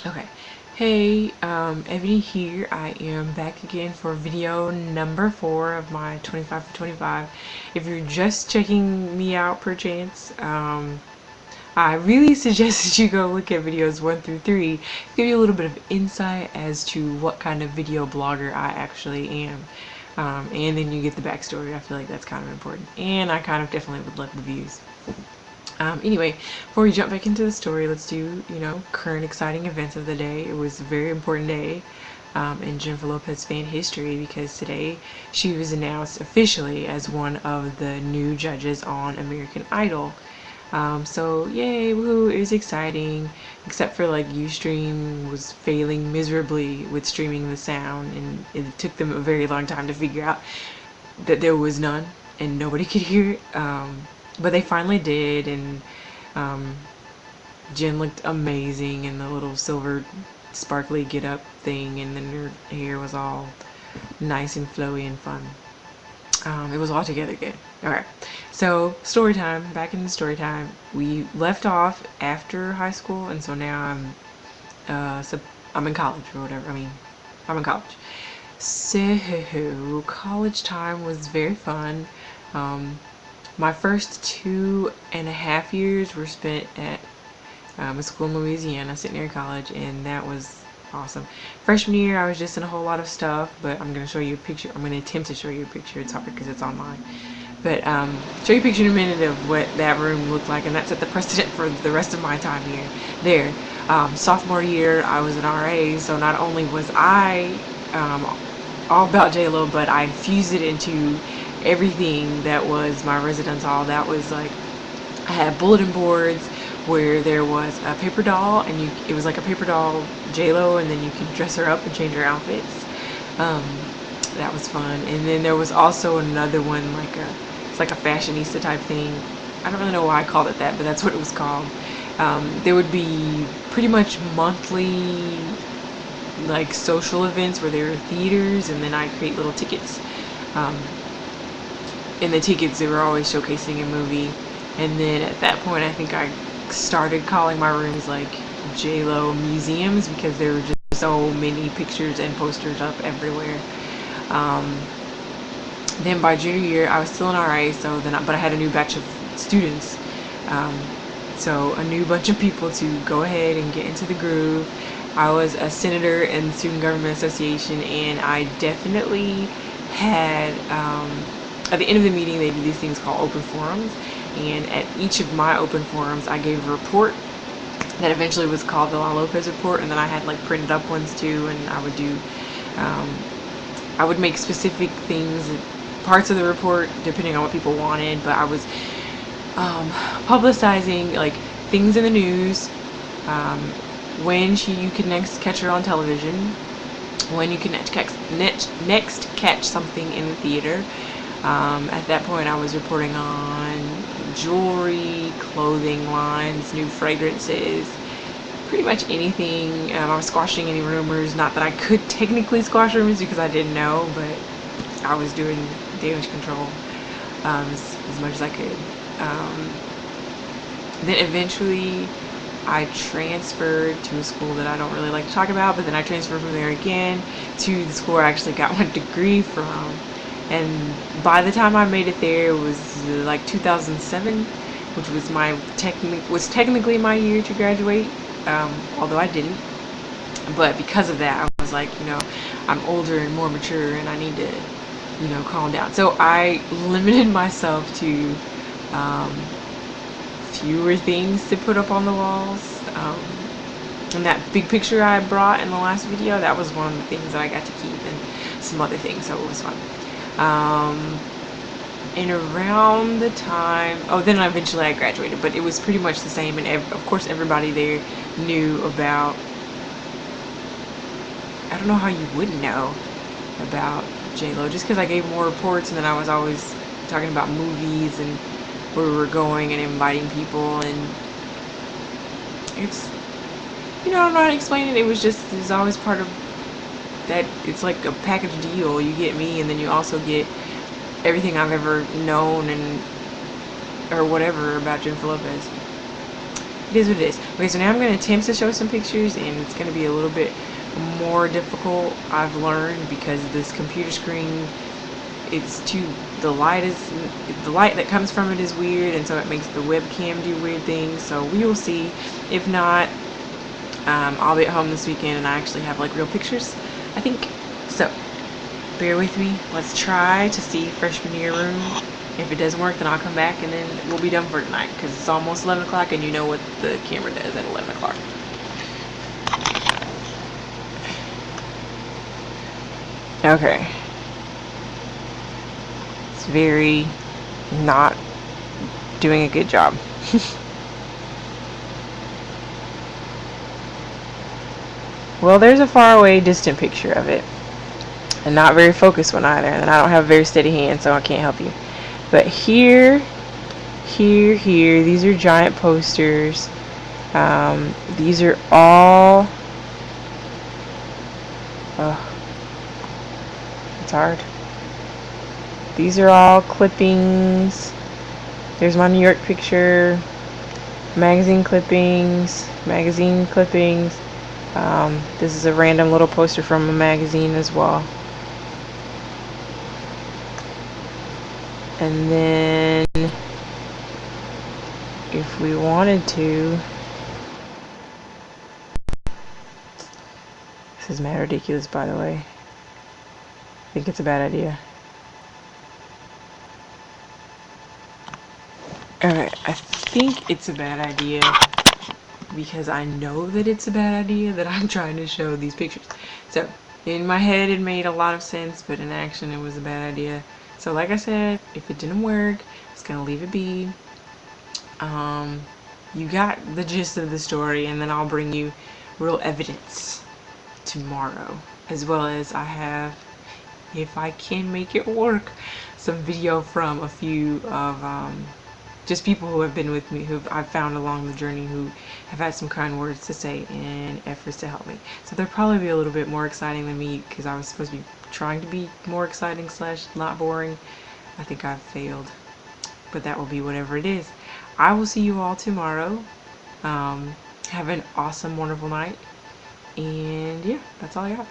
Okay. Hey, Ebony here. I am back again for video number 4 of my 25 for 25. If you're just checking me out per chance, I really suggest that you go look at videos 1 through 3. Give you a little bit of insight as to what kind of video blogger I actually am. And then you get the backstory. I feel like that's kind of important. And I kind of definitely would love the views. Anyway, before we jump back into the story, let's do, current exciting events of the day. It was a very important day in Jennifer Lopez fan history because today she was announced officially as one of the new judges on American Idol. So yay, woohoo, it was exciting, except for like Ustream was failing miserably with streaming the sound, and it took them a very long time to figure out that there was none and nobody could hear it. But they finally did, and um, Jen looked amazing in the little silver sparkly get up thing, and then her hair was all nice and flowy and fun. It was all together good. Alright, so story time. Back in the story time, we left off after high school, and so now I'm in college or whatever. I'm in college. So college time was very fun. Um, my first 2.5 years were spent at a school in Louisiana, Centenary College, and that was awesome. Freshman year, I was just in a whole lot of stuff, but I'm going to show you a picture. I'm going to attempt to show you a picture. It's hard because it's online. But show you a picture in a minute of what that room looked like, and that set the precedent for the rest of my time here. There. Sophomore year, I was an RA, so not only was I all about J-Lo, but I infused it into everything that was my residence hall. That was like, I had bulletin boards where there was a paper doll, and it was like a paper doll J-Lo, and then you could dress her up and change her outfits. Um, that was fun. And then there was also another one, it's like a fashionista type thing. I don't really know why I called it that, but that's what it was called. There would be pretty much monthly like social events where there were theaters, and then I'd create little tickets. Um, in the tickets, they were always showcasing a movie. And then at that point, I think I started calling my rooms like J-Lo museums because there were just so many pictures and posters up everywhere. Um, then by junior year, I was still an RA, but I had a new batch of students. Um, so a new bunch of people to go ahead and get into the groove. I was a senator in the Student Government Association, and I definitely had, at the end of the meeting, they do these things called open forums, and at each of my open forums, I gave a report that eventually was called the La Lopez report, and then I had like printed up ones too, and I would make specific things, parts of the report, depending on what people wanted, but I was publicizing like things in the news, when you could next catch her on television, when you could next catch something in the theater. At that point, I was reporting on jewelry, clothing lines, new fragrances, pretty much anything. I was squashing any rumors. Not that I could technically squash rumors because I didn't know, but I was doing damage control as much as I could. Then eventually I transferred to a school that I don't really like to talk about, but then I transferred from there again to the school where I actually got my degree from. And by the time I made it there, it was like 2007, which was technically my year to graduate, although I didn't. But because of that, I was like, I'm older and more mature, and I need to, calm down. So I limited myself to fewer things to put up on the walls. And that big picture I brought in the last video, that was one of the things that I got to keep, and some other things, so it was fun. And around the time, then eventually I graduated, but it was pretty much the same, and of course everybody there knew about, I don't know how you wouldn't know about J-Lo, just because I gave more reports, and then I was always talking about movies and where we were going and inviting people, and it's, I don't know how to explain it. It's always part of that. It's like a package deal. You get me, and then you also get everything I've ever known or whatever about Jennifer Lopez. it is what it is. Okay, so now I'm going to attempt to show some pictures, and it's going to be a little bit more difficult, I've learned, because this computer screen, it's too, the light that comes from it is weird, and so it makes the webcam do weird things. So we will see. If not, I'll be at home this weekend and I actually have like real pictures, I think. So bear with me. Let's try to see freshman year room. If it doesn't work, then I'll come back and then we'll be done for tonight, because it's almost 11 o'clock and you know what the camera does at 11 o'clock. Okay. It's very not doing a good job. Well, there's a far away distant picture of it, and not very focused one either, and I don't have a very steady hand, so I can't help you. But here, these are giant posters. These are all, it's hard. These are all clippings. There's my New York picture, magazine clippings. This is a random little poster from a magazine as well. And then, if we wanted to, this is mad ridiculous, by the way. I think it's a bad idea. Alright, I think it's a bad idea because I know that it's a bad idea that I'm trying to show these pictures. So, in my head it made a lot of sense, but in action it was a bad idea. So like I said, if it didn't work, I was gonna leave it be. You got the gist of the story, and then I'll bring you real evidence tomorrow, as well as I have, if I can make it work, some video from a few of just people who have been with me, who I've found along the journey, who have had some kind words to say and efforts to help me. So they'll probably be a little bit more exciting than me, because I was supposed to be trying to be more exciting / not boring. I think I've failed, but that will be whatever it is. I will see you all tomorrow. Have an awesome, wonderful night, and yeah, that's all I got.